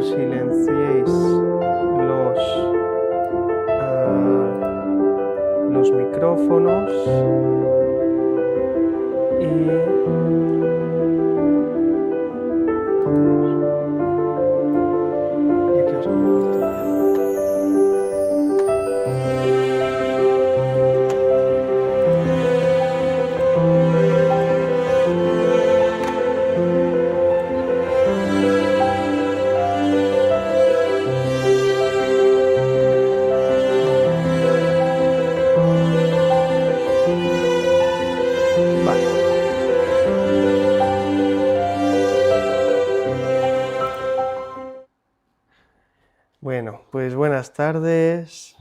silenciéis los micrófonos y aquí os comparto. Bueno, pues buenas tardes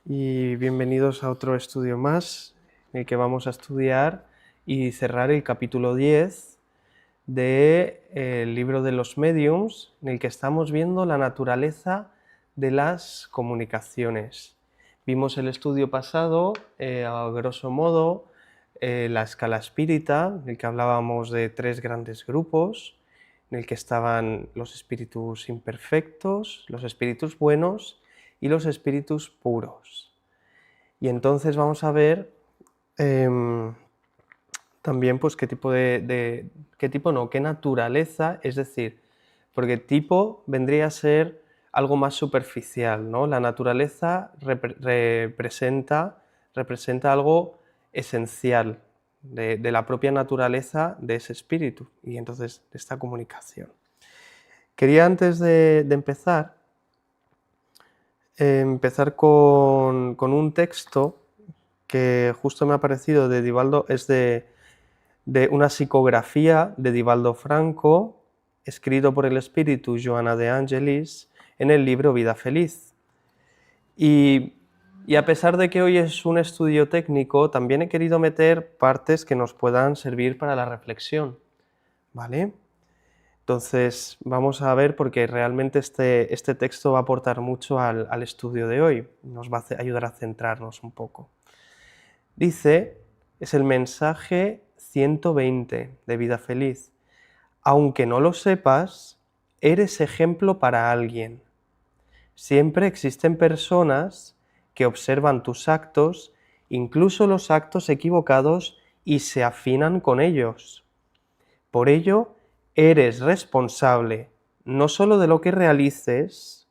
y bienvenidos a otro estudio más en el que vamos a estudiar y cerrar el capítulo 10 del libro de los mediums, en el que estamos viendo la naturaleza de las comunicaciones. Vimos el estudio pasado, a grosso modo, la escala espírita, en el que hablábamos de 3 grandes grupos, en el que estaban los espíritus imperfectos, los espíritus buenos y los espíritus puros. Y entonces vamos a ver también pues qué naturaleza, es decir, porque tipo vendría a ser algo más superficial, ¿no? La naturaleza representa algo esencial de la propia naturaleza de ese espíritu y entonces de esta comunicación. Quería antes de empezar con un texto que justo me ha parecido de Divaldo, es de una psicografía de Divaldo Franco, escrito por el espíritu Joana de Angelis en el libro Vida Feliz. Y a pesar de que hoy es un estudio técnico, también he querido meter partes que nos puedan servir para la reflexión, ¿vale? Entonces vamos a ver, porque realmente este texto va a aportar mucho al estudio de hoy, nos va a ayudar a centrarnos un poco. Dice, es el mensaje 120 de Vida Feliz. Aunque no lo sepas, eres ejemplo para alguien. Siempre existen personas que observan tus actos, incluso los actos equivocados, y se afinan con ellos. Por ello, eres responsable no solo de lo que realices,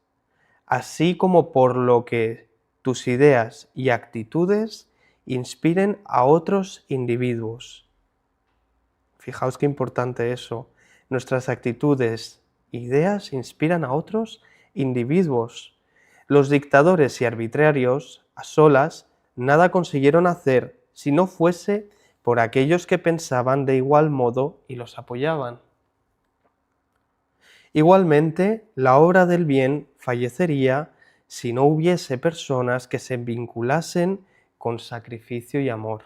así como por lo que tus ideas y actitudes inspiren a otros individuos. Fijaos qué importante eso. Nuestras actitudes e ideas inspiran a otros individuos. Los dictadores y arbitrarios, a solas, nada consiguieron hacer si no fuese por aquellos que pensaban de igual modo y los apoyaban. Igualmente, la obra del bien fallecería si no hubiese personas que se vinculasen con sacrificio y amor.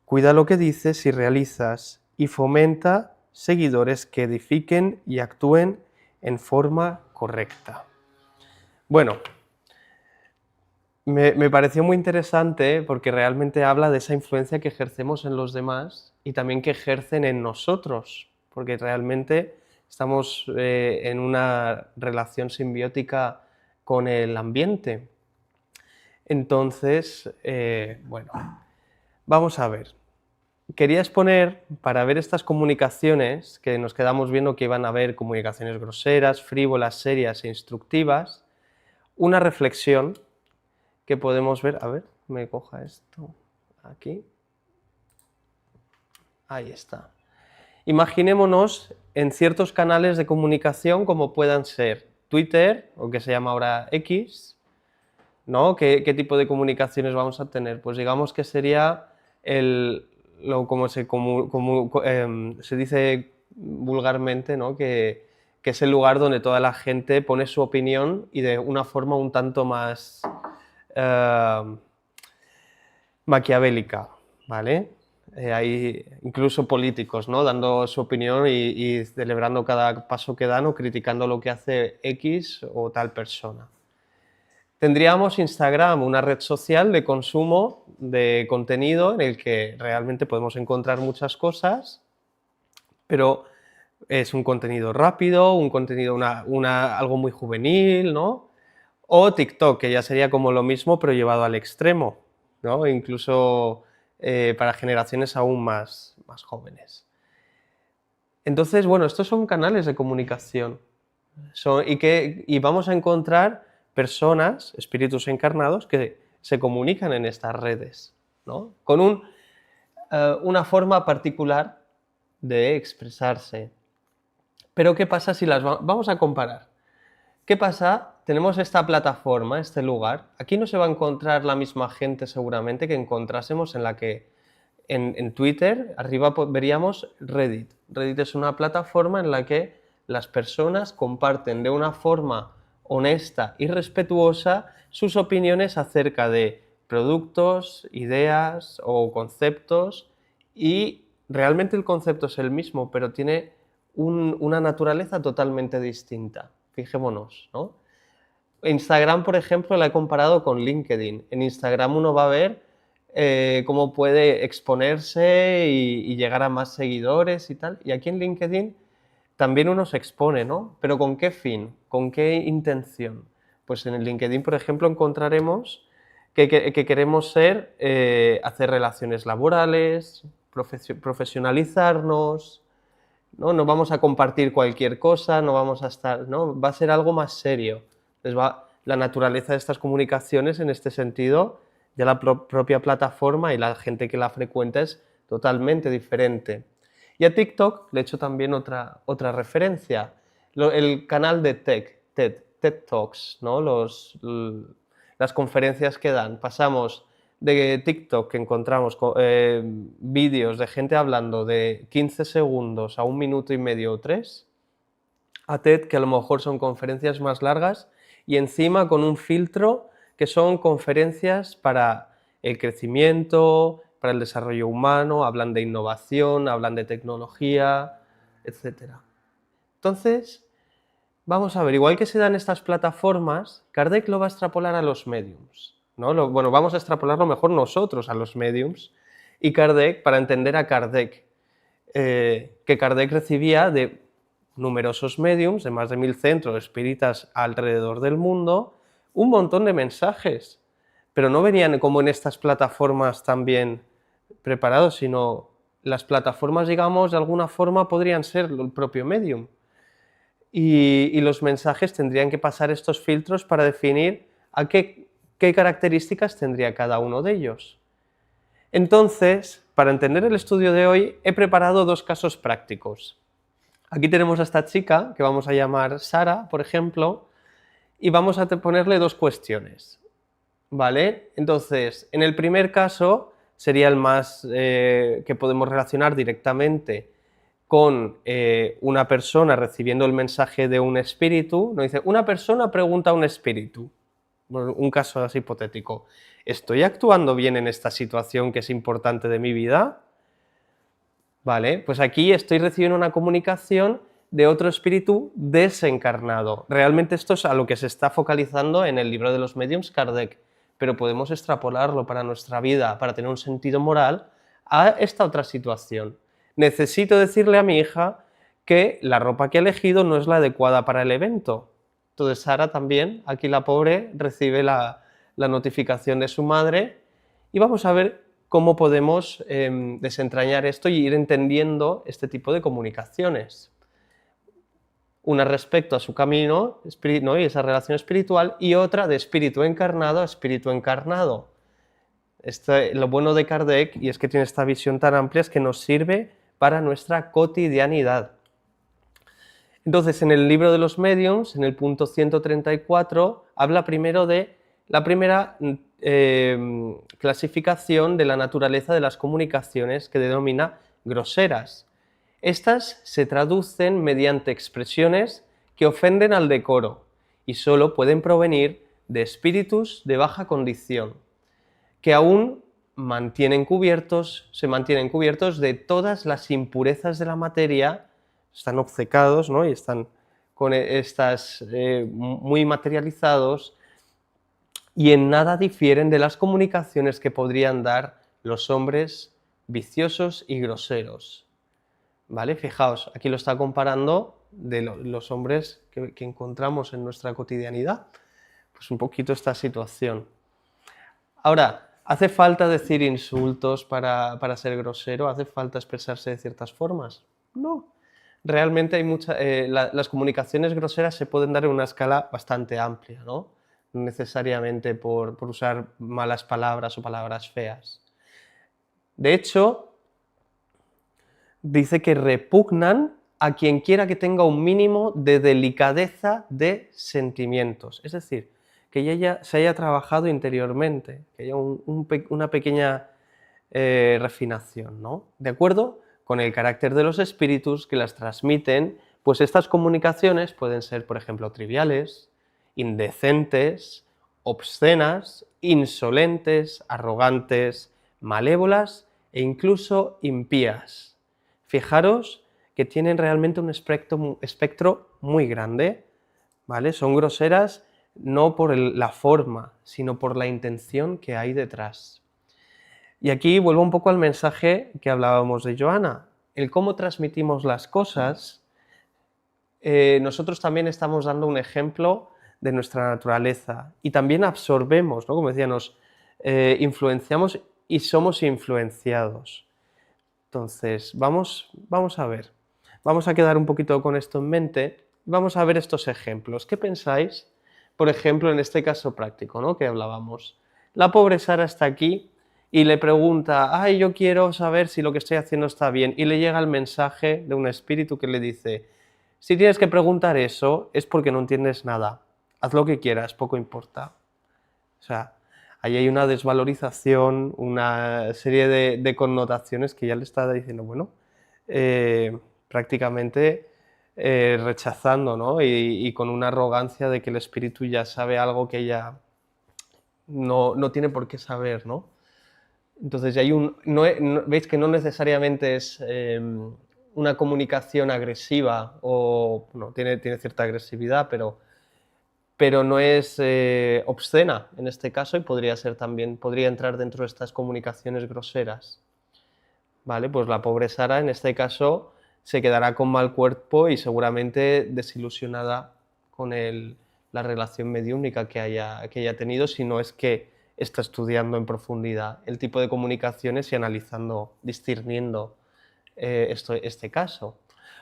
Cuida lo que dices y realizas y fomenta seguidores que edifiquen y actúen en forma correcta. Bueno, me pareció muy interesante porque realmente habla de esa influencia que ejercemos en los demás y también que ejercen en nosotros, porque realmente estamos en una relación simbiótica con el ambiente. Entonces, bueno, vamos a ver. Quería exponer, para ver estas comunicaciones, que nos quedamos viendo que iban a haber comunicaciones groseras, frívolas, serias e instructivas, una reflexión que podemos ver, a ver, me coja esto, aquí, ahí está. Imaginémonos en ciertos canales de comunicación como puedan ser Twitter, o que se llama ahora X, ¿no? ¿Qué tipo de comunicaciones vamos a tener? Pues digamos que sería como se dice vulgarmente, ¿no? Que es el lugar donde toda la gente pone su opinión y de una forma un tanto más maquiavélica, ¿vale? Hay incluso políticos, ¿no? Dando su opinión y celebrando cada paso que dan o criticando lo que hace X o tal persona. Tendríamos Instagram, una red social de consumo de contenido en el que realmente podemos encontrar muchas cosas, pero es un contenido rápido, un contenido, algo muy juvenil, ¿no? O TikTok, que ya sería como lo mismo, pero llevado al extremo, ¿no? Incluso para generaciones aún más jóvenes. Entonces, bueno, estos son canales de comunicación. Y vamos a encontrar personas, espíritus encarnados, que se comunican en estas redes, ¿no? Con una forma particular de expresarse. Pero ¿qué pasa si vamos a comparar? ¿Qué pasa? Tenemos esta plataforma, este lugar. Aquí no se va a encontrar la misma gente seguramente que encontrásemos en la que en Twitter, arriba veríamos Reddit. Reddit es una plataforma en la que las personas comparten de una forma honesta y respetuosa sus opiniones acerca de productos, ideas o conceptos, y realmente el concepto es el mismo, pero tiene una naturaleza totalmente distinta. Fijémonos, ¿no? Instagram, por ejemplo, la he comparado con LinkedIn. En Instagram uno va a ver cómo puede exponerse y llegar a más seguidores y tal. Y aquí en LinkedIn también uno se expone, ¿no? Pero ¿con qué fin? ¿Con qué intención? Pues en el LinkedIn, por ejemplo, encontraremos que queremos hacer relaciones laborales, profesionalizarnos, ¿no? No vamos a compartir cualquier cosa, no vamos a estar, ¿no? Va a ser algo más serio. La naturaleza de estas comunicaciones, en este sentido, ya la propia plataforma y la gente que la frecuenta es totalmente diferente. Y a TikTok le he hecho también otra referencia, el canal de TED Talks, ¿no? Las conferencias que dan. Pasamos de TikTok, que encontramos vídeos de gente hablando de 15 segundos a 1 minuto y medio o 3, a TED, que a lo mejor son conferencias más largas, y encima con un filtro que son conferencias para el crecimiento, para el desarrollo humano, hablan de innovación, hablan de tecnología, etc. Entonces, vamos a ver, igual que se dan estas plataformas, Kardec lo va a extrapolar a los mediums, ¿no? Bueno, vamos a extrapolarlo mejor nosotros a los mediums, y Kardec, para entender a Kardec, que Kardec recibía de numerosos mediums, de más de 1000 centros espíritas alrededor del mundo, un montón de mensajes, pero no venían como en estas plataformas tan bien preparados, sino las plataformas, digamos, de alguna forma podrían ser el propio medium. Y los mensajes tendrían que pasar estos filtros para definir qué características tendría cada uno de ellos. Entonces, para entender el estudio de hoy, he preparado 2 casos prácticos. Aquí tenemos a esta chica, que vamos a llamar Sara, por ejemplo, y vamos a ponerle 2 cuestiones, ¿vale? Entonces, en el primer caso, sería el más que podemos relacionar directamente con una persona recibiendo el mensaje de un espíritu. Nos dice, una persona pregunta a un espíritu, bueno, un caso así hipotético, ¿estoy actuando bien en esta situación que es importante de mi vida? Vale, pues aquí estoy recibiendo una comunicación de otro espíritu desencarnado. Realmente esto es a lo que se está focalizando en el libro de los mediums Kardec, pero podemos extrapolarlo para nuestra vida, para tener un sentido moral, a esta otra situación. Necesito decirle a mi hija que la ropa que ha elegido no es la adecuada para el evento. Entonces Sara también, aquí la pobre, recibe la notificación de su madre, y vamos a ver cómo podemos desentrañar esto y ir entendiendo este tipo de comunicaciones. Una respecto a su camino, ¿no? Y esa relación espiritual, y otra de espíritu encarnado a espíritu encarnado. Lo bueno de Kardec, y es que tiene esta visión tan amplia, es que nos sirve para nuestra cotidianidad. Entonces, en el libro de los mediums, en el punto 134, habla primero de la primera clasificación de la naturaleza de las comunicaciones, que denomina groseras. Estas se traducen mediante expresiones que ofenden al decoro y solo pueden provenir de espíritus de baja condición, que aún se mantienen cubiertos de todas las impurezas de la materia, están obcecados, ¿no? Y están muy materializados, y en nada difieren de las comunicaciones que podrían dar los hombres viciosos y groseros. ¿vale? Fijaos, aquí lo está comparando de los hombres que encontramos en nuestra cotidianidad. Pues un poquito esta situación. Ahora, ¿hace falta decir insultos para ser grosero? ¿Hace falta expresarse de ciertas formas? No. Realmente hay las comunicaciones groseras se pueden dar en una escala bastante amplia, ¿no? No necesariamente por usar malas palabras o palabras feas. De hecho, dice que repugnan a quien quiera que tenga un mínimo de delicadeza de sentimientos. Es decir, que ella se haya trabajado interiormente, que haya una pequeña refinación, ¿no? De acuerdo con el carácter de los espíritus que las transmiten, pues estas comunicaciones pueden ser, por ejemplo, triviales, indecentes, obscenas, insolentes, arrogantes, malévolas e incluso impías. Fijaros que tienen realmente un espectro muy grande, ¿vale? Son groseras no por la forma, sino por la intención que hay detrás. Y aquí vuelvo un poco al mensaje que hablábamos de Joana, el cómo transmitimos las cosas. Nosotros también estamos dando un ejemplo de nuestra naturaleza y también absorbemos, ¿no? Como decía, nos influenciamos y somos influenciados. Entonces, vamos a ver, vamos a quedar un poquito con esto en mente, vamos a ver estos ejemplos. ¿Qué pensáis? Por ejemplo, en este caso práctico, ¿no? Que hablábamos. La pobre Sara está aquí y le pregunta, ay, yo quiero saber si lo que estoy haciendo está bien, y le llega el mensaje de un espíritu que le dice, si tienes que preguntar eso es porque no entiendes nada, haz lo que quieras, poco importa. O sea, ahí hay una desvalorización, una serie de connotaciones que ya le está diciendo, bueno, prácticamente rechazando, ¿no? Y con una arrogancia de que el espíritu ya sabe algo que ella no tiene por qué saber, ¿no? Entonces, hay veis que no necesariamente es una comunicación agresiva, o no, tiene cierta agresividad, pero no es obscena en este caso y podría entrar dentro de estas comunicaciones groseras. ¿Vale? Pues la pobre Sara en este caso se quedará con mal cuerpo y seguramente desilusionada con la relación mediúnica que haya tenido, si no es que está estudiando en profundidad el tipo de comunicaciones y analizando, discerniendo este caso.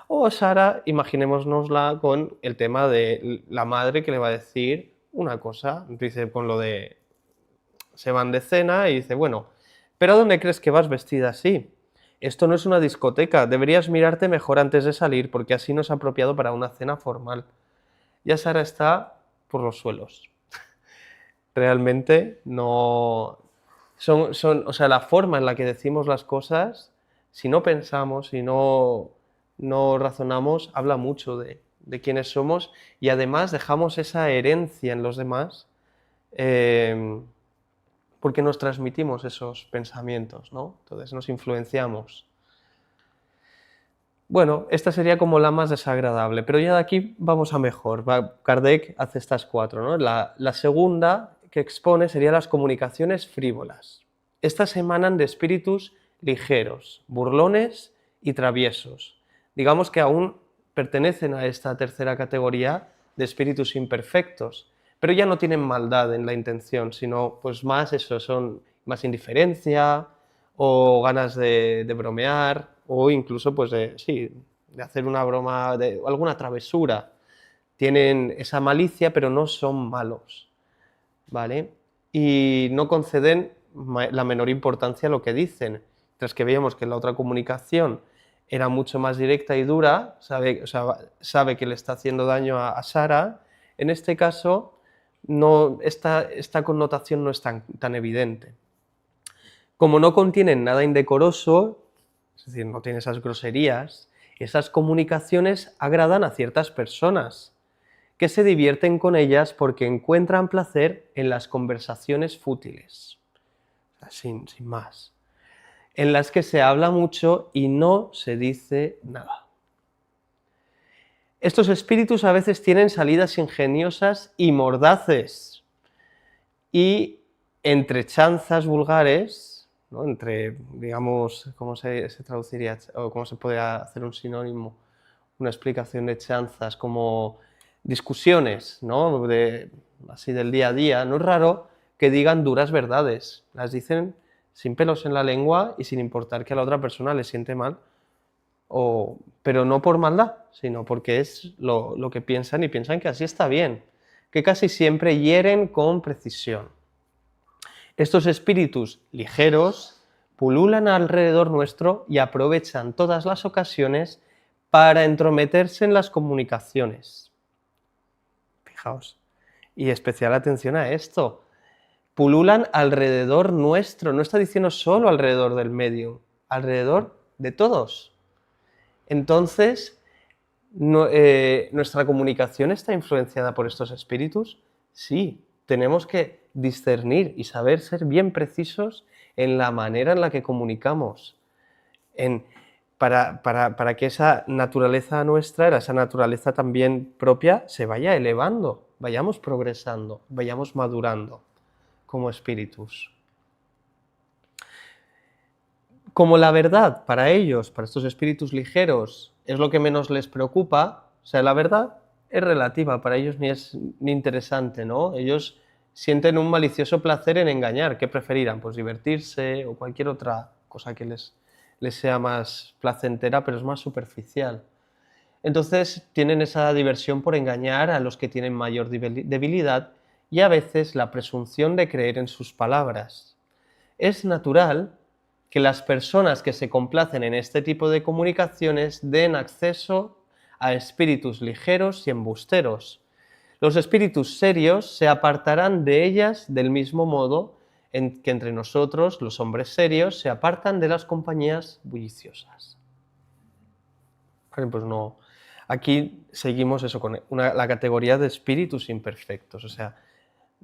O Sara, imaginémonosla con el tema de la madre que le va a decir una cosa, dice con lo de se van de cena y dice, bueno, ¿pero a dónde crees que vas vestida así? Esto no es una discoteca, deberías mirarte mejor antes de salir porque así no es apropiado para una cena formal. Ya Sara está por los suelos. Realmente no... o sea, la forma en la que decimos las cosas, si no pensamos, si no razonamos, habla mucho de quiénes somos y además dejamos esa herencia en los demás porque nos transmitimos esos pensamientos, ¿no? Entonces nos influenciamos. Bueno, esta sería como la más desagradable, pero ya de aquí vamos a mejor. Kardec hace estas cuatro, ¿no? La segunda que expone sería las comunicaciones frívolas. Estas emanan de espíritus ligeros, burlones y traviesos. Digamos que aún pertenecen a esta tercera categoría de espíritus imperfectos, pero ya no tienen maldad en la intención, sino pues más eso, son más indiferencia o ganas de bromear o incluso pues de hacer una broma, de alguna travesura. Tienen esa malicia, pero no son malos, ¿vale? Y no conceden la menor importancia a lo que dicen. Tras que veíamos que en la otra comunicación era mucho más directa y dura, sabe que le está haciendo daño a Sara, en este caso no, esta connotación no es tan evidente. Como no contienen nada indecoroso, es decir, no tienen esas groserías, esas comunicaciones agradan a ciertas personas, que se divierten con ellas porque encuentran placer en las conversaciones fútiles, sin más, en las que se habla mucho y no se dice nada. Estos espíritus a veces tienen salidas ingeniosas y mordaces, y entre chanzas vulgares, ¿no? Entre, digamos, ¿cómo se traduciría? O ¿cómo se podría hacer un sinónimo? Una explicación de chanzas, como discusiones, ¿no? Así del día a día. No es raro que digan duras verdades. Las dicen sin pelos en la lengua y sin importar que a la otra persona le siente mal. Pero no por maldad, sino porque es lo que piensan y piensan que así está bien. Que casi siempre hieren con precisión. Estos espíritus ligeros pululan alrededor nuestro y aprovechan todas las ocasiones para entrometerse en las comunicaciones. Fijaos. Y especial atención a esto. Pululan alrededor nuestro, no está diciendo solo alrededor del medio, alrededor de todos. Entonces, ¿nuestra comunicación está influenciada por estos espíritus? Sí, tenemos que discernir y saber ser bien precisos en la manera en la que comunicamos. Para que esa naturaleza nuestra, esa naturaleza también propia, se vaya elevando, vayamos progresando, vayamos madurando como espíritus. Como la verdad para ellos, para estos espíritus ligeros, es lo que menos les preocupa, o sea, la verdad es relativa, para ellos ni es ni interesante, ¿no? Ellos sienten un malicioso placer en engañar. ¿Qué preferirán? Pues divertirse o cualquier otra cosa que les sea más placentera, pero es más superficial. Entonces tienen esa diversión por engañar a los que tienen mayor debilidad y a veces la presunción de creer en sus palabras. Es natural que las personas que se complacen en este tipo de comunicaciones den acceso a espíritus ligeros y embusteros. Los espíritus serios se apartarán de ellas del mismo modo en que entre nosotros, los hombres serios, se apartan de las compañías bulliciosas. Vale, pues no. Aquí seguimos eso con la categoría de espíritus imperfectos, o sea,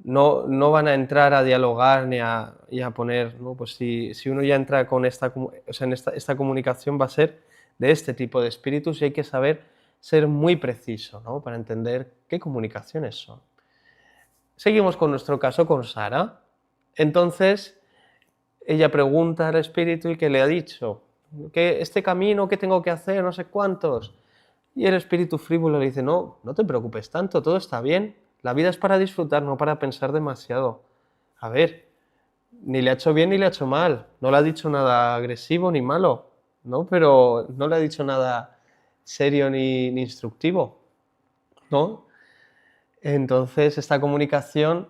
no van a entrar a dialogar ni a poner, ¿no? Pues si uno ya entra con esta comunicación va a ser de este tipo de espíritus y hay que saber ser muy preciso, ¿no? Para entender qué comunicaciones son. Seguimos con nuestro caso con Sara. Entonces, ella pregunta al espíritu y ¿qué le ha dicho? ¿Que este camino, qué tengo que hacer? No sé cuántos. Y el espíritu frívolo le dice, no te preocupes tanto, todo está bien. La vida es para disfrutar, no para pensar demasiado. A ver, ni le ha hecho bien ni le ha hecho mal. No le ha dicho nada agresivo ni malo, ¿no? Pero no le ha dicho nada serio ni instructivo, ¿no? Entonces esta comunicación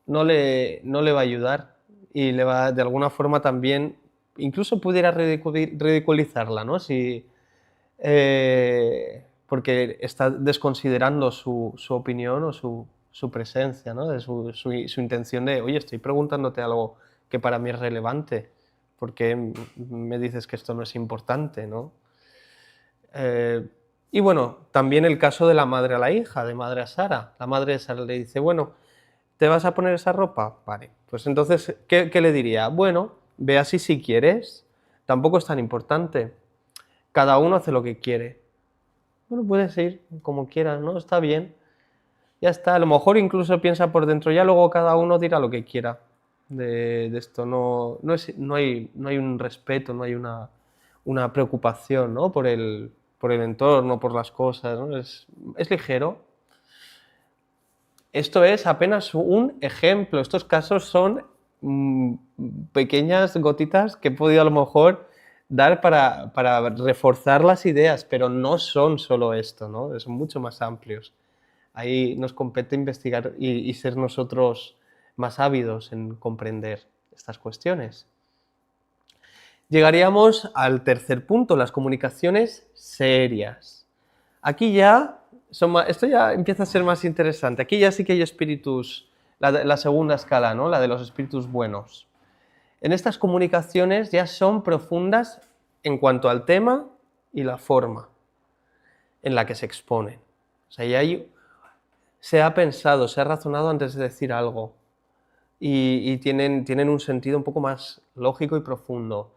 no le va a ayudar y le va de alguna forma también, incluso pudiera ridiculizarla, ¿no? Porque está desconsiderando su opinión o su presencia, ¿no? De su intención de, oye, estoy preguntándote algo que para mí es relevante, ¿por qué me dices que esto no es importante, ¿no? Y bueno, también el caso de la madre a la hija, de madre a Sara. La madre de Sara le dice, bueno, ¿te vas a poner esa ropa? Vale, pues entonces, ¿qué le diría? Bueno, ve así si quieres, tampoco es tan importante. Cada uno hace lo que quiere. Bueno, puedes ir como quieras, ¿no? Está bien. Ya está. A lo mejor incluso piensa por dentro, ya luego cada uno dirá lo que quiera de esto. No hay un respeto, no hay una preocupación, ¿no? por el entorno, por las cosas, ¿no? Es ligero. Esto es apenas un ejemplo. Estos casos son pequeñas gotitas que he podido a lo mejor dar para reforzar las ideas, pero no son solo esto, ¿no? Son mucho más amplios. Ahí nos compete investigar y ser nosotros más ávidos en comprender estas cuestiones. Llegaríamos al tercer punto, las comunicaciones serias. Aquí ya, esto ya empieza a ser más interesante. Aquí ya sí que hay espíritus, la segunda escala, ¿no? La de los espíritus buenos. En estas comunicaciones ya son profundas en cuanto al tema y la forma en la que se exponen. O sea, ya se ha pensado, se ha razonado antes de decir algo y tienen un sentido un poco más lógico y profundo.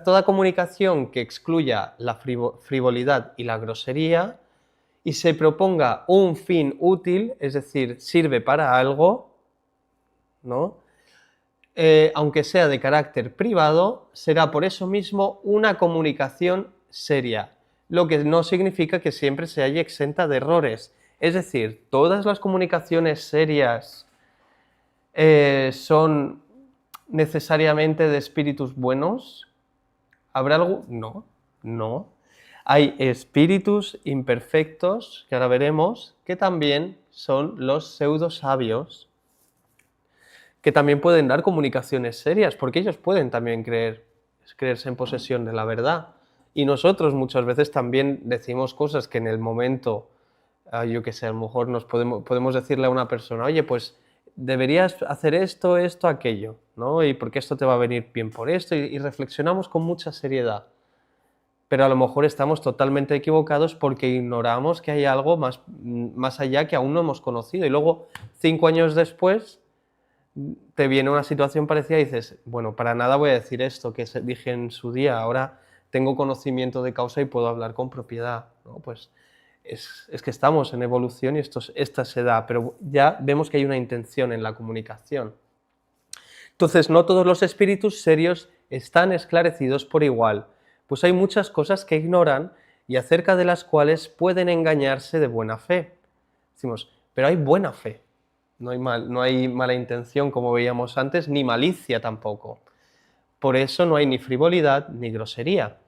Toda comunicación que excluya la frivolidad y la grosería y se proponga un fin útil, es decir, sirve para algo, ¿no? aunque sea de carácter privado, será por eso mismo una comunicación seria, lo que no significa que siempre se haya exenta de errores. Es decir, todas las comunicaciones serias son necesariamente de espíritus buenos. ¿Habrá algo? No, no. Hay espíritus imperfectos, que ahora veremos, que también son los pseudosabios, que también pueden dar comunicaciones serias, porque ellos pueden también creerse en posesión de la verdad. Y nosotros muchas veces también decimos cosas que en el momento, yo qué sé, a lo mejor podemos decirle a una persona, oye, pues deberías hacer esto, esto, aquello, ¿no? Y porque esto te va a venir bien por esto, y reflexionamos con mucha seriedad. Pero a lo mejor estamos totalmente equivocados porque ignoramos que hay algo más allá que aún no hemos conocido. Y luego, 5 años después, te viene una situación parecida y dices, bueno, para nada voy a decir esto que dije en su día, ahora tengo conocimiento de causa y puedo hablar con propiedad, ¿no? Pues es que estamos en evolución y esta se da, pero ya vemos que hay una intención en la comunicación. Entonces, no todos los espíritus serios están esclarecidos por igual, pues hay muchas cosas que ignoran y acerca de las cuales pueden engañarse de buena fe. Decimos, pero hay buena fe. No hay mala intención, como veíamos antes, ni malicia tampoco. Por eso no hay ni frivolidad ni grosería.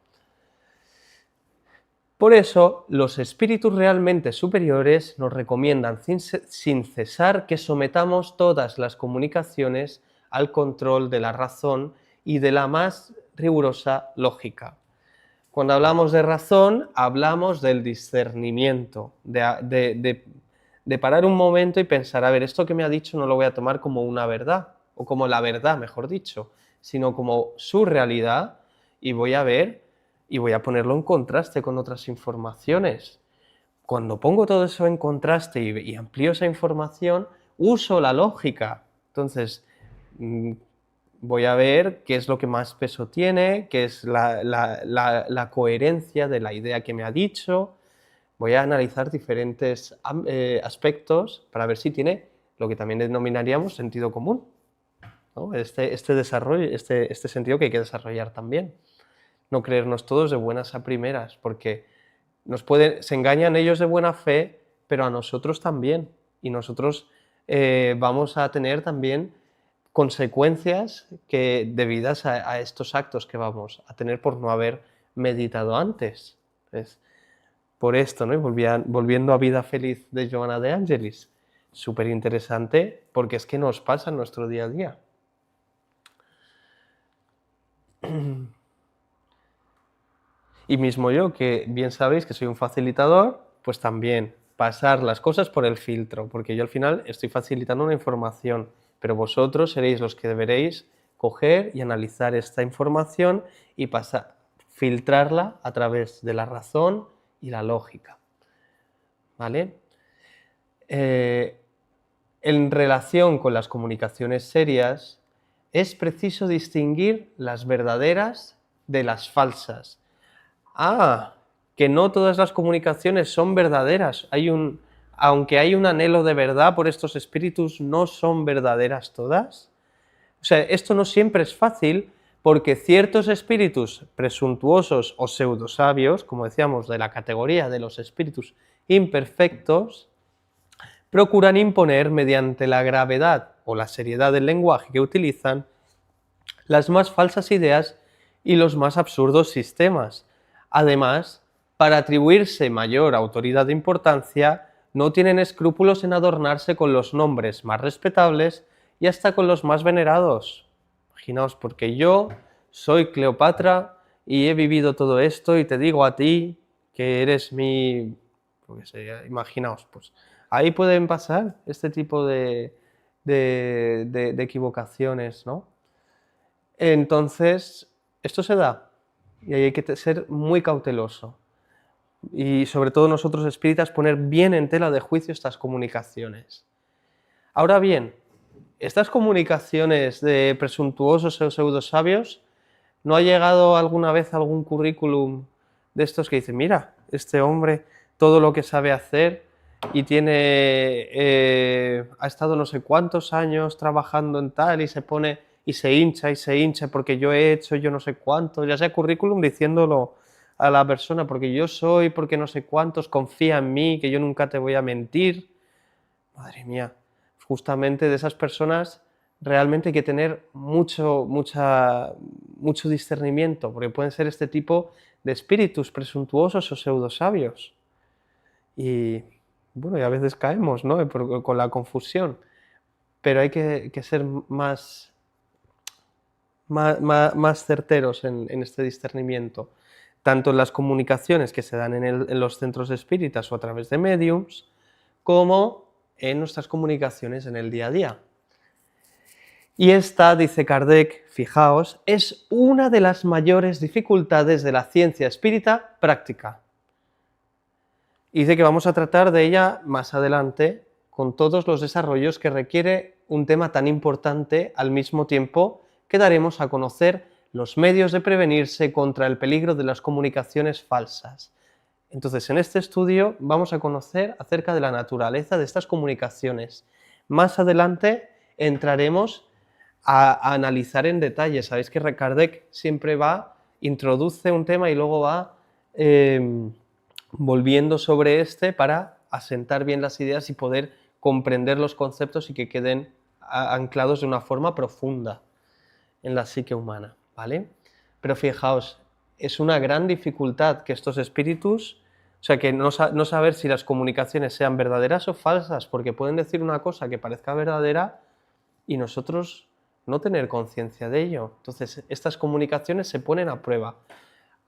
Por eso, los espíritus realmente superiores nos recomiendan sin cesar que sometamos todas las comunicaciones al control de la razón y de la más rigurosa lógica. Cuando hablamos de razón, hablamos del discernimiento, de parar un momento y pensar, a ver, esto que me ha dicho no lo voy a tomar como una verdad, o como la verdad, mejor dicho, sino como su realidad, y voy a ver y voy a ponerlo en contraste con otras informaciones. Cuando pongo todo eso en contraste y amplío esa información, uso la lógica. Entonces, voy a ver qué es lo que más peso tiene, qué es la coherencia de la idea que me ha dicho. Voy a analizar diferentes aspectos para ver si tiene lo que también denominaríamos sentido común, ¿no? Este desarrollo, este sentido que hay que desarrollar también. No creernos todos de buenas a primeras, porque se engañan ellos de buena fe, pero a nosotros también. Y nosotros vamos a tener también consecuencias debidas a estos actos que vamos a tener por no haber meditado antes. Entonces, por esto, ¿no? Y volviendo a Vida Feliz de Joana de Angelis, súper interesante porque es que nos pasa en nuestro día a día. Y mismo yo, que bien sabéis que soy un facilitador, pues también pasar las cosas por el filtro, porque yo al final estoy facilitando una información, pero vosotros seréis los que deberéis coger y analizar esta información y filtrarla a través de la razón y la lógica. ¿Vale? En relación con las comunicaciones serias, es preciso distinguir las verdaderas de las falsas. Que no todas las comunicaciones son verdaderas. Aunque hay un anhelo de verdad por estos espíritus, ¿no son verdaderas todas? O sea, esto no siempre es fácil porque ciertos espíritus presuntuosos o pseudosabios, como decíamos, de la categoría de los espíritus imperfectos, procuran imponer mediante la gravedad o la seriedad del lenguaje que utilizan las más falsas ideas y los más absurdos sistemas. Además, para atribuirse mayor autoridad e importancia, no tienen escrúpulos en adornarse con los nombres más respetables y hasta con los más venerados. Imaginaos, porque yo soy Cleopatra y he vivido todo esto y te digo a ti que eres mi... imaginaos, pues ahí pueden pasar este tipo de equivocaciones, ¿no? Entonces, esto se da y hay que ser muy cauteloso. Y sobre todo nosotros espíritas poner bien en tela de juicio estas comunicaciones. Ahora bien, estas comunicaciones de presuntuosos o pseudosabios, ¿no ha llegado alguna vez algún currículum de estos que dice, mira, este hombre, todo lo que sabe hacer y ha estado no sé cuántos años trabajando en tal y se pone y se hincha porque yo he hecho yo no sé cuánto, ya sea currículum diciéndolo a la persona, porque yo soy, porque no sé cuántos, confía en mí, que yo nunca te voy a mentir. Madre mía, justamente de esas personas realmente hay que tener mucho discernimiento, porque pueden ser este tipo de espíritus presuntuosos o pseudosabios. Y bueno, y a veces caemos, ¿no?, con la confusión, pero hay que ser más certeros en este discernimiento, tanto en las comunicaciones que se dan en los centros espíritas o a través de mediums, como en nuestras comunicaciones en el día a día. Y esta, dice Kardec, fijaos, es una de las mayores dificultades de la ciencia espírita práctica. Y dice que vamos a tratar de ella más adelante, con todos los desarrollos que requiere un tema tan importante, al mismo tiempo que daremos a conocer los medios de prevenirse contra el peligro de las comunicaciones falsas. Entonces, en este estudio vamos a conocer acerca de la naturaleza de estas comunicaciones. Más adelante entraremos a analizar en detalle. Sabéis que Kardec siempre introduce un tema y luego va volviendo sobre este para asentar bien las ideas y poder comprender los conceptos y que queden anclados de una forma profunda en la psique humana, ¿vale? Pero fijaos, es una gran dificultad que estos espíritus, o sea, que no saber si las comunicaciones sean verdaderas o falsas, porque pueden decir una cosa que parezca verdadera y nosotros no tener conciencia de ello. Entonces, estas comunicaciones se ponen a prueba.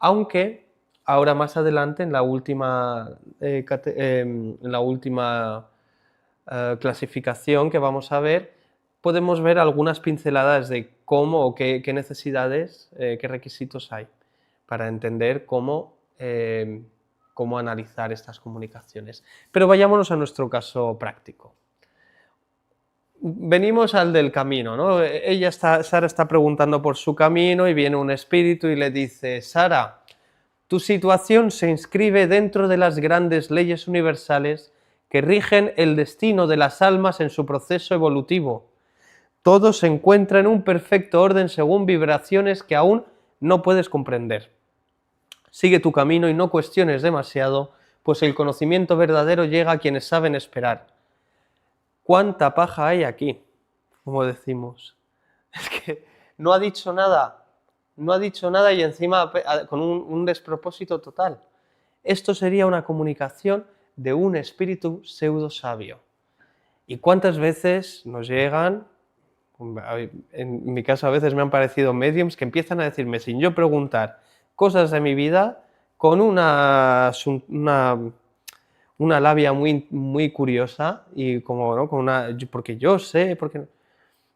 Aunque ahora más adelante, en la última clasificación que vamos a ver, podemos ver algunas pinceladas de cómo o qué necesidades, qué requisitos hay para entender cómo analizar estas comunicaciones. Pero vayámonos a nuestro caso práctico. Venimos al del camino, ¿no? Sara está preguntando por su camino y viene un espíritu y le dice: Sara, tu situación se inscribe dentro de las grandes leyes universales que rigen el destino de las almas en su proceso evolutivo. Todo se encuentra en un perfecto orden según vibraciones que aún no puedes comprender. Sigue tu camino y no cuestiones demasiado, pues el conocimiento verdadero llega a quienes saben esperar. ¿Cuánta paja hay aquí?, como decimos. Es que no ha dicho nada y encima con un despropósito total. Esto sería una comunicación de un espíritu pseudo sabio. ¿Y cuántas veces nos llegan? En mi caso a veces me han parecido mediums que empiezan a decirme, sin yo preguntar, cosas de mi vida con una labia muy curiosa y como, ¿no?, porque yo sé,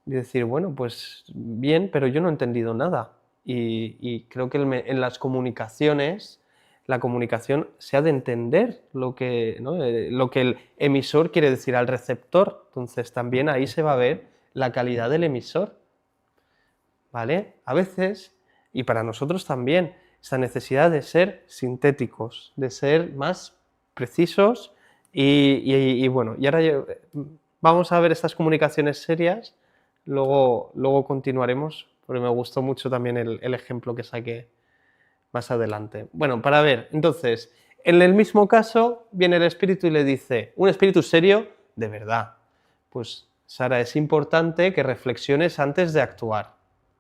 y decir, bueno, pues bien, pero yo no he entendido nada. Y creo que en las comunicaciones, la comunicación se ha de entender lo que, ¿no?, lo que el emisor quiere decir al receptor. Entonces también ahí se va a ver la calidad del emisor, ¿vale? A veces, y para nosotros también, esta necesidad de ser sintéticos, de ser más precisos y bueno, y ahora vamos a ver estas comunicaciones serias, luego continuaremos, porque me gustó mucho también el ejemplo que saqué más adelante. Bueno, para ver, entonces, en el mismo caso viene el espíritu y le dice, un espíritu serio de verdad, pues Sara, es importante que reflexiones antes de actuar.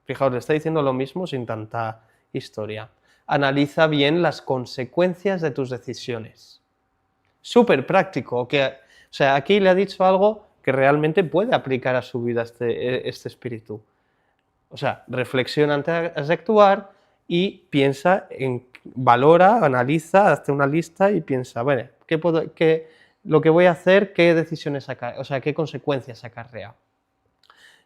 Fijaos, le está diciendo lo mismo sin tanta historia. Analiza bien las consecuencias de tus decisiones. Súper práctico, o sea, aquí le ha dicho algo que realmente puede aplicar a su vida este espíritu. O sea, reflexiona antes de actuar y piensa, valora, analiza, hace una lista y piensa, bueno, lo que voy a hacer, qué decisiones sacar, o sea, qué consecuencias acarrea.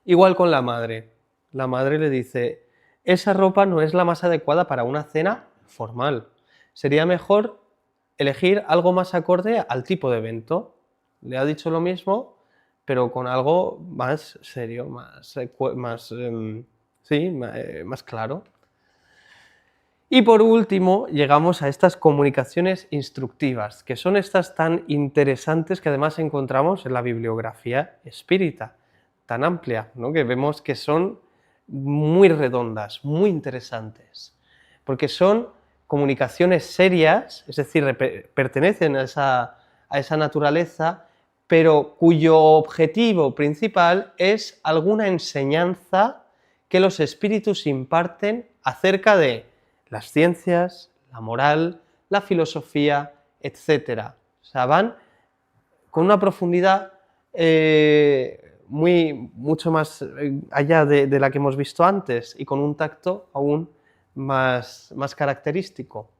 Igual con la madre. La madre le dice, esa ropa no es la más adecuada para una cena formal. Sería mejor elegir algo más acorde al tipo de evento. Le ha dicho lo mismo, pero con algo más serio, más claro. Y por último, llegamos a estas comunicaciones instructivas, que son estas tan interesantes que además encontramos en la bibliografía espírita, tan amplia, ¿no?, que vemos que son muy redondas, muy interesantes, porque son comunicaciones serias, es decir, pertenecen a esa naturaleza, pero cuyo objetivo principal es alguna enseñanza que los espíritus imparten acerca de las ciencias, la moral, la filosofía, etc. O sea, van con una profundidad mucho más allá de la que hemos visto antes y con un tacto aún más característico.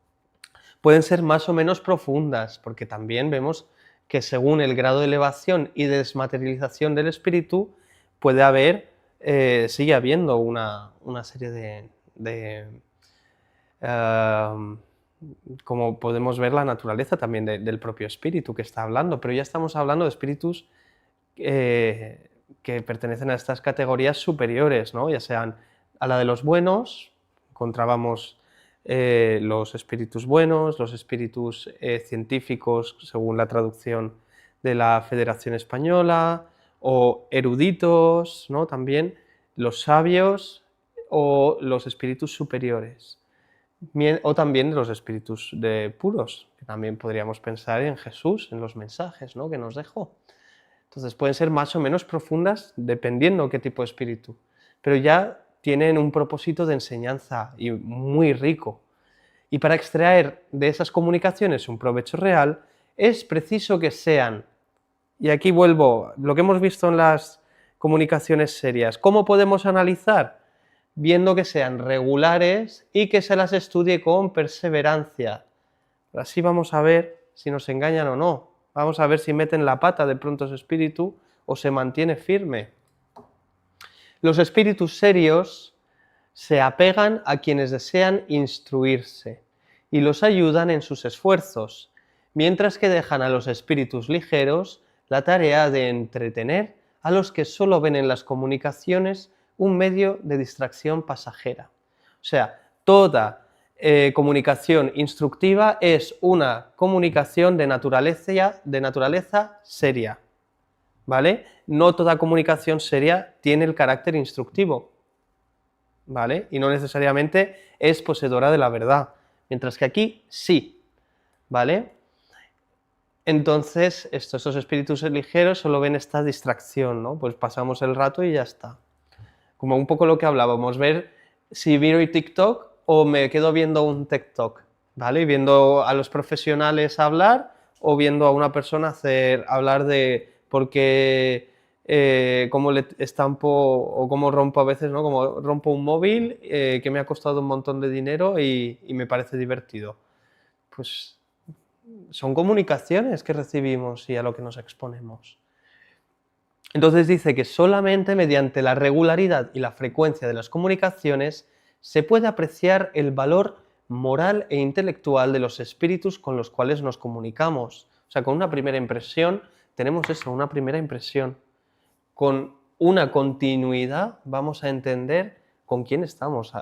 Pueden ser más o menos profundas, porque también vemos que según el grado de elevación y de desmaterialización del espíritu, puede haber, sigue habiendo una serie de como podemos ver la naturaleza también del propio espíritu que está hablando, pero ya estamos hablando de espíritus que pertenecen a estas categorías superiores, ¿no? Ya sean a la de los buenos, encontrábamos los espíritus buenos, los espíritus científicos, según la traducción de la Federación Española, o eruditos, ¿no? También los sabios o los espíritus superiores. O también los espíritus puros, que también podríamos pensar en Jesús, en los mensajes, ¿no?, que nos dejó. Entonces pueden ser más o menos profundas dependiendo qué tipo de espíritu, pero ya tienen un propósito de enseñanza y muy rico. Y para extraer de esas comunicaciones un provecho real, es preciso que sean, y aquí vuelvo, lo que hemos visto en las comunicaciones serias, ¿cómo podemos analizar? Viendo que sean regulares y que se las estudie con perseverancia. Así vamos a ver si nos engañan o no. Vamos a ver si meten la pata de pronto ese espíritu o se mantiene firme. Los espíritus serios se apegan a quienes desean instruirse y los ayudan en sus esfuerzos, mientras que dejan a los espíritus ligeros la tarea de entretener a los que solo ven en las comunicaciones un medio de distracción pasajera. O sea, toda comunicación instructiva es una comunicación de naturaleza seria, ¿vale? No toda comunicación seria tiene el carácter instructivo, ¿vale? Y no necesariamente es poseedora de la verdad, mientras que aquí sí, ¿vale? Entonces, esos espíritus ligeros solo ven esta distracción, ¿no? Pues pasamos el rato y ya está. Como un poco lo que hablábamos, ver si miro TikTok o me quedo viendo un TikTok, ¿vale? Viendo a los profesionales hablar o viendo a una persona hablar de por qué, cómo le estampo o cómo rompo a veces, ¿no? Como rompo un móvil que me ha costado un montón de dinero y me parece divertido. Pues son comunicaciones que recibimos y a lo que nos exponemos. Entonces dice que solamente mediante la regularidad y la frecuencia de las comunicaciones se puede apreciar el valor moral e intelectual de los espíritus con los cuales nos comunicamos. O sea, con una primera impresión tenemos eso, una primera impresión. Con una continuidad vamos a entender con quién estamos.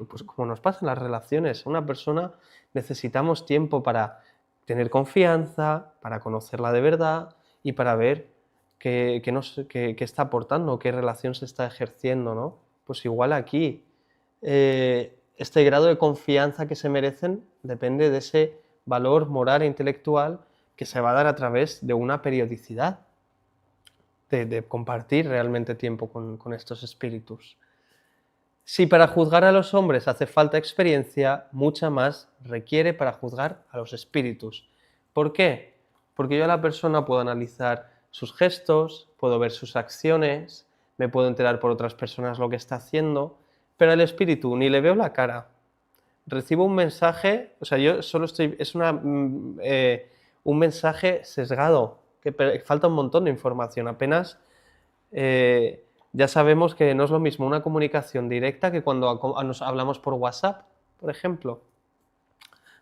Pues como nos pasa en las relaciones, una persona necesitamos tiempo para tener confianza, para conocerla de verdad y para ver qué está aportando, qué relación se está ejerciendo, ¿no? Pues igual aquí, este grado de confianza que se merecen depende de ese valor moral e intelectual que se va a dar a través de una periodicidad, de compartir realmente tiempo con estos espíritus. Si para juzgar a los hombres hace falta experiencia, mucha más requiere para juzgar a los espíritus. ¿Por qué? Porque yo a la persona puedo analizar sus gestos, puedo ver sus acciones, me puedo enterar por otras personas lo que está haciendo, pero al espíritu ni le veo la cara. Recibo un mensaje, o sea, yo solo estoy, es un mensaje sesgado, que falta un montón de información, apenas ya sabemos que no es lo mismo una comunicación directa que cuando nos hablamos por WhatsApp, por ejemplo.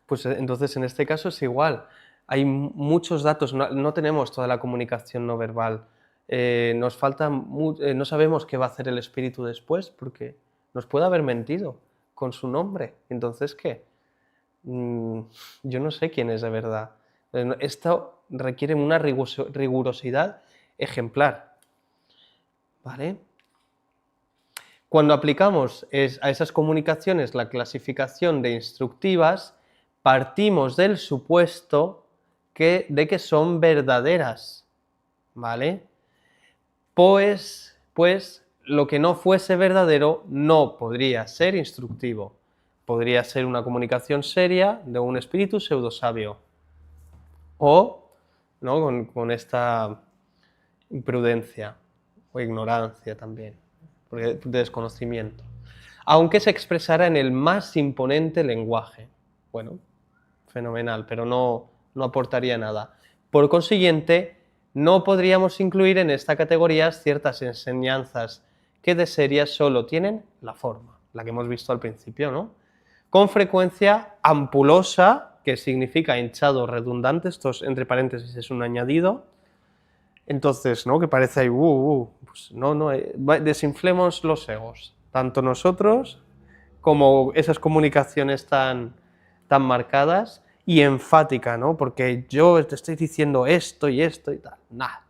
Pues entonces en este caso es igual. Hay muchos datos, no tenemos toda la comunicación no verbal. Nos falta, no sabemos qué va a hacer el espíritu después, porque nos puede haber mentido con su nombre. Entonces, ¿qué? Yo no sé quién es de verdad. Esto requiere una rigurosidad ejemplar, ¿vale? Cuando aplicamos a esas comunicaciones la clasificación de instructivas, partimos del supuesto de que son verdaderas, ¿vale? Pues lo que no fuese verdadero no podría ser instructivo. Podría ser una comunicación seria de un espíritu pseudosabio. O, ¿no?, con esta imprudencia o ignorancia también, de desconocimiento. Aunque se expresara en el más imponente lenguaje. Bueno, fenomenal, pero no aportaría nada. Por consiguiente, no podríamos incluir en esta categoría ciertas enseñanzas que de serias solo tienen la forma, la que hemos visto al principio, ¿no? Con frecuencia ampulosa, que significa hinchado redundante, esto entre paréntesis es un añadido. Entonces, ¿no?, que parece ahí, pues no, desinflemos los egos, tanto nosotros como esas comunicaciones tan marcadas, y enfática, ¿no?, porque yo te estoy diciendo esto y tal, nada.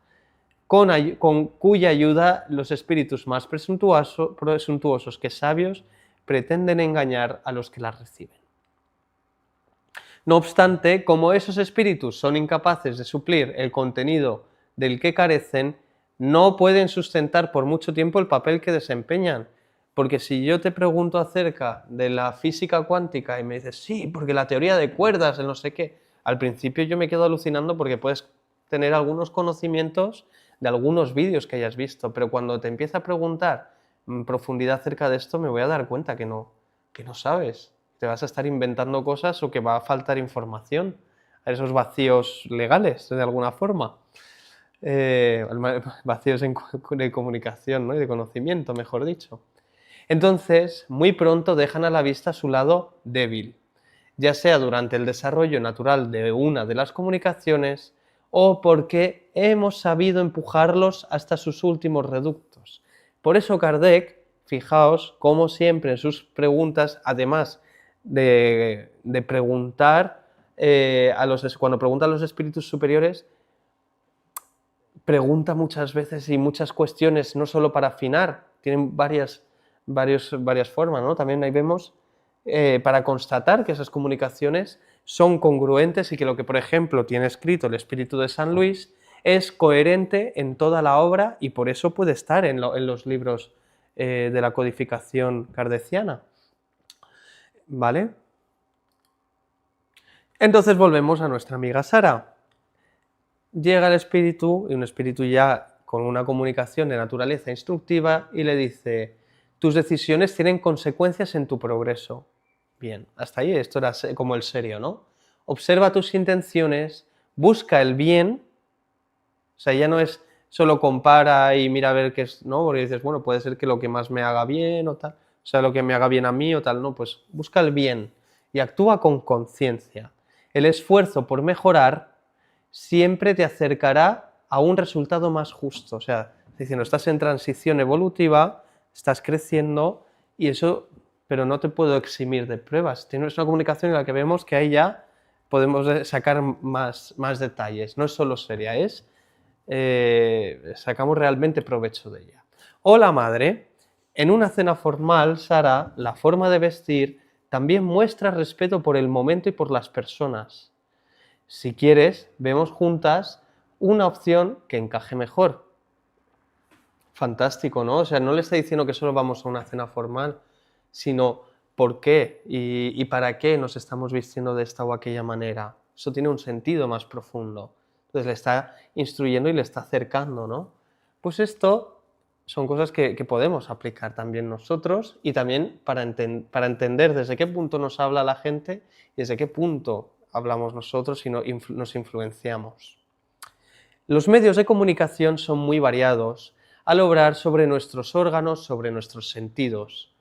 Con cuya ayuda los espíritus más presuntuosos que sabios pretenden engañar a los que las reciben. No obstante, como esos espíritus son incapaces de suplir el contenido del que carecen, no pueden sustentar por mucho tiempo el papel que desempeñan. Porque si yo te pregunto acerca de la física cuántica y me dices, sí, porque la teoría de cuerdas, el no sé qué, al principio yo me quedo alucinando porque puedes tener algunos conocimientos de algunos vídeos que hayas visto, pero cuando te empieza a preguntar en profundidad acerca de esto, me voy a dar cuenta que no sabes. Te vas a estar inventando cosas o que va a faltar información, a esos vacíos legales, de alguna forma. Vacíos de comunicación, ¿no?, y de conocimiento, mejor dicho. Entonces, muy pronto dejan a la vista su lado débil, ya sea durante el desarrollo natural de una de las comunicaciones o porque hemos sabido empujarlos hasta sus últimos reductos. Por eso Kardec, fijaos, como siempre en sus preguntas, además de preguntar, cuando pregunta a los espíritus superiores, pregunta muchas veces y muchas cuestiones, no solo para afinar, tienen varias formas, ¿no? También ahí vemos para constatar que esas comunicaciones son congruentes y que lo que, por ejemplo, tiene escrito el espíritu de San Luis es coherente en toda la obra y por eso puede estar en los libros de la codificación kardeciana. ¿Vale? Entonces volvemos a nuestra amiga Sara. Llega el espíritu, y un espíritu ya con una comunicación de naturaleza instructiva, y le dice: tus decisiones tienen consecuencias en tu progreso. Bien, hasta ahí esto era como el serio, ¿no? Observa tus intenciones, busca el bien, o sea, ya no es solo compara y mira a ver qué es, ¿no? Porque dices, bueno, puede ser que lo que más me haga bien o tal, o sea, lo que me haga bien a mí o tal, no, pues busca el bien y actúa con conciencia. El esfuerzo por mejorar siempre te acercará a un resultado más justo, o sea, diciendo, estás en transición evolutiva, estás creciendo y eso, pero no te puedo eximir de pruebas. Tienes una comunicación en la que vemos que ahí ya podemos sacar más detalles, no es solo seria, sacamos realmente provecho de ella. O la madre, en una cena formal, Sara, la forma de vestir también muestra respeto por el momento y por las personas. Si quieres, vemos juntas una opción que encaje mejor. Fantástico, ¿no? O sea, no le está diciendo que solo vamos a una cena formal, sino por qué y para qué nos estamos vistiendo de esta o aquella manera. Eso tiene un sentido más profundo. Entonces le está instruyendo y le está acercando, ¿no? Pues esto son cosas que podemos aplicar también nosotros y también para entender desde qué punto nos habla la gente y desde qué punto hablamos nosotros y nos influenciamos. Los medios de comunicación son muy variados al obrar sobre nuestros órganos, sobre nuestros sentidos.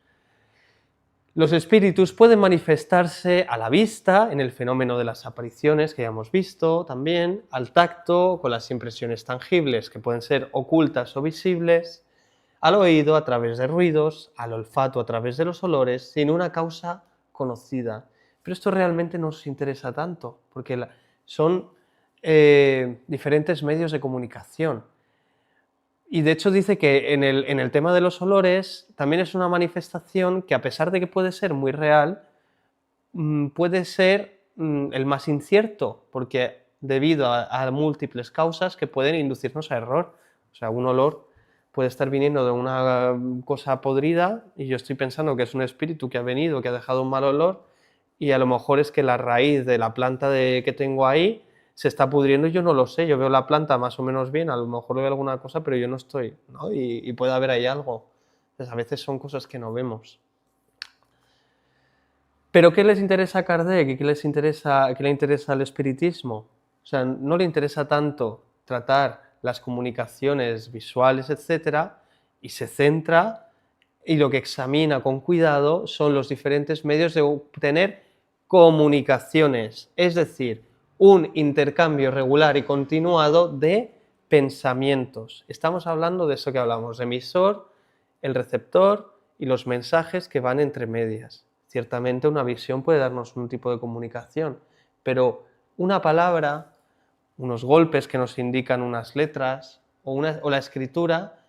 Los espíritus pueden manifestarse a la vista, en el fenómeno de las apariciones que ya hemos visto también, al tacto, con las impresiones tangibles que pueden ser ocultas o visibles, al oído a través de ruidos, al olfato a través de los olores, sin una causa conocida. Pero esto realmente no nos interesa tanto, porque son diferentes medios de comunicación. Y de hecho dice que en el tema de los olores también es una manifestación que, a pesar de que puede ser muy real, puede ser el más incierto, porque debido a múltiples causas que pueden inducirnos a error. O sea, un olor puede estar viniendo de una cosa podrida y yo estoy pensando que es un espíritu que ha venido, que ha dejado un mal olor, y a lo mejor es que la raíz de la planta que tengo ahí se está pudriendo y yo no lo sé. Yo veo la planta más o menos bien, a lo mejor veo alguna cosa, pero yo no estoy, ¿no? Y puede haber ahí algo. Entonces, a veces son cosas que no vemos. ¿Pero qué les interesa a Kardec y qué le interesa al espiritismo? O sea, no le interesa tanto tratar las comunicaciones visuales, etcétera, y se centra, y lo que examina con cuidado son los diferentes medios de obtener comunicaciones, es decir, un intercambio regular y continuado de pensamientos. Estamos hablando de eso que hablamos, emisor, el receptor y los mensajes que van entre medias. Ciertamente una visión puede darnos un tipo de comunicación, pero una palabra, unos golpes que nos indican unas letras o la escritura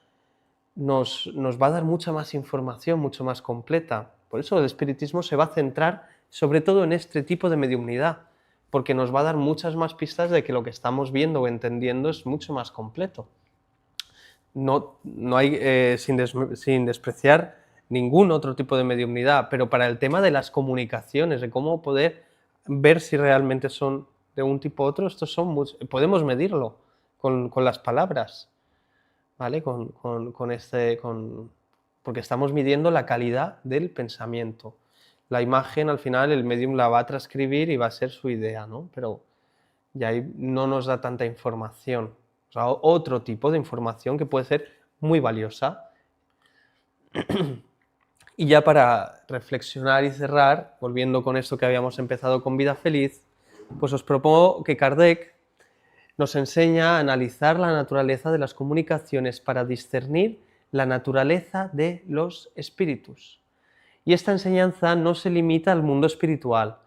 nos va a dar mucha más información, mucho más completa. Por eso el espiritismo se va a centrar sobre todo en este tipo de mediumnidad, porque nos va a dar muchas más pistas de que lo que estamos viendo o entendiendo es mucho más completo. No hay, sin despreciar ningún otro tipo de mediumnidad, pero para el tema de las comunicaciones, de cómo poder ver si realmente son de un tipo u otro, podemos medirlo con las palabras, ¿vale? Porque estamos midiendo la calidad del pensamiento. La imagen, al final, el medium la va a transcribir y va a ser su idea, ¿no? Pero ya ahí no nos da tanta información. O sea, otro tipo de información que puede ser muy valiosa. Y ya para reflexionar y cerrar, volviendo con esto que habíamos empezado con Vida Feliz, pues os propongo que Kardec nos enseña a analizar la naturaleza de las comunicaciones para discernir la naturaleza de los espíritus. Y esta enseñanza no se limita al mundo espiritual,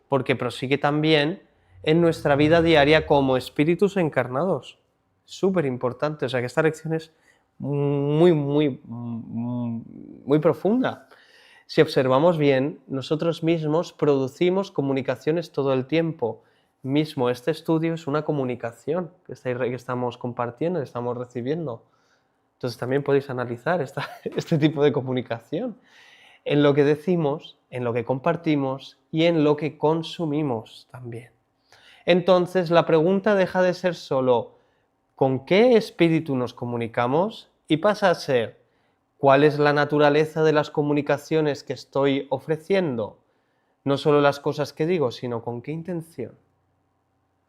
porque prosigue también en nuestra vida diaria como espíritus encarnados. Súper importante, o sea que esta lección es muy profunda. Si observamos bien, nosotros mismos producimos comunicaciones todo el tiempo. Mismo este estudio es una comunicación que estamos compartiendo, que estamos recibiendo. Entonces también podéis analizar este tipo de comunicación en lo que decimos, en lo que compartimos y en lo que consumimos también. Entonces la pregunta deja de ser solo ¿con qué espíritu nos comunicamos? Y pasa a ser ¿cuál es la naturaleza de las comunicaciones que estoy ofreciendo? No solo las cosas que digo, sino con qué intención.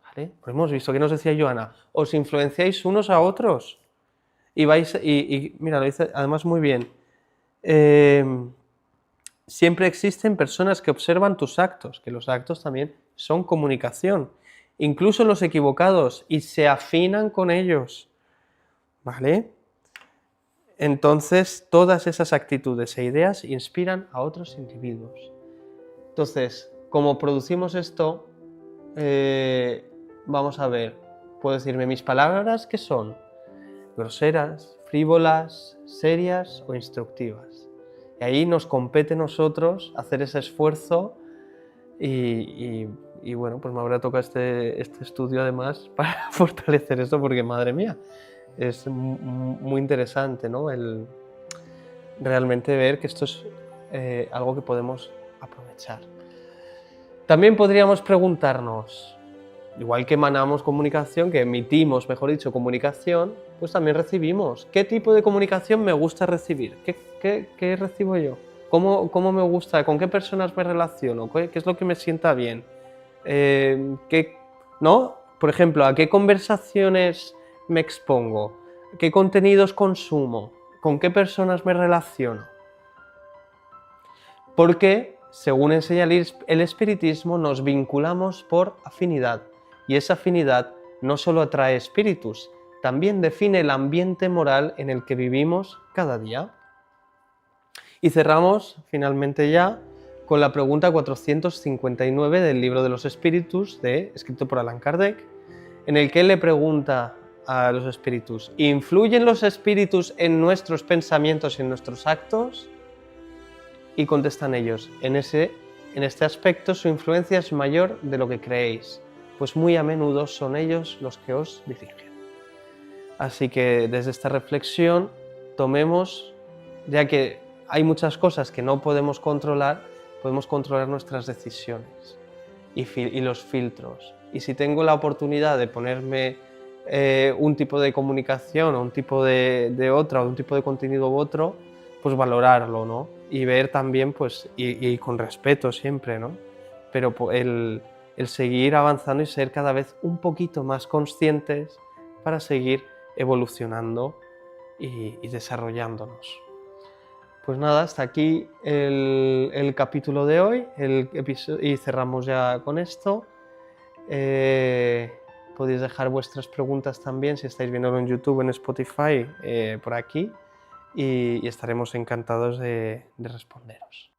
¿Vale? Pues hemos visto, ¿qué nos decía Joana? Os influenciáis unos a otros. Y mira, lo dice además muy bien. Siempre existen personas que observan tus actos, que los actos también son comunicación, incluso los equivocados, y se afinan con ellos, ¿vale? Entonces, todas esas actitudes e ideas inspiran a otros individuos. Entonces, como producimos esto, vamos a ver, puedo decirme mis palabras, ¿qué son? Groseras, frívolas, serias o instructivas. Y ahí nos compete a nosotros hacer ese esfuerzo y bueno, pues me habrá tocado este estudio además para fortalecer esto porque, madre mía, es muy interesante, ¿no? El realmente ver que esto es algo que podemos aprovechar. También podríamos preguntarnos, igual que emanamos comunicación, que emitimos, mejor dicho, comunicación, pues también recibimos. ¿Qué tipo de comunicación me gusta recibir? ¿Qué recibo yo? ¿Cómo me gusta? ¿Con qué personas me relaciono? ¿Qué es lo que me sienta bien? ¿No? Por ejemplo, ¿a qué conversaciones me expongo? ¿Qué contenidos consumo? ¿Con qué personas me relaciono? Porque, según enseña el espiritismo, nos vinculamos por afinidad. Y esa afinidad no solo atrae espíritus, también define el ambiente moral en el que vivimos cada día. Y cerramos, finalmente ya, con la pregunta 459 del Libro de los Espíritus, escrito por Allan Kardec, en el que él le pregunta a los espíritus. ¿Influyen los espíritus en nuestros pensamientos y en nuestros actos? Y contestan ellos, en este aspecto su influencia es mayor de lo que creéis, pues muy a menudo son ellos los que os dirigen. Así que desde esta reflexión tomemos, ya que hay muchas cosas que no podemos controlar nuestras decisiones y los filtros. Y si tengo la oportunidad de ponerme un tipo de comunicación o un tipo de otra o un tipo de contenido u otro, pues valorarlo, ¿no? Y ver también, pues, y con respeto siempre, ¿no? Pero el seguir avanzando y ser cada vez un poquito más conscientes para seguir evolucionando y desarrollándonos. Pues nada, hasta aquí el capítulo de hoy y cerramos ya con esto. Podéis dejar vuestras preguntas también si estáis viéndolo en YouTube, en Spotify, por aquí, y estaremos encantados de responderos.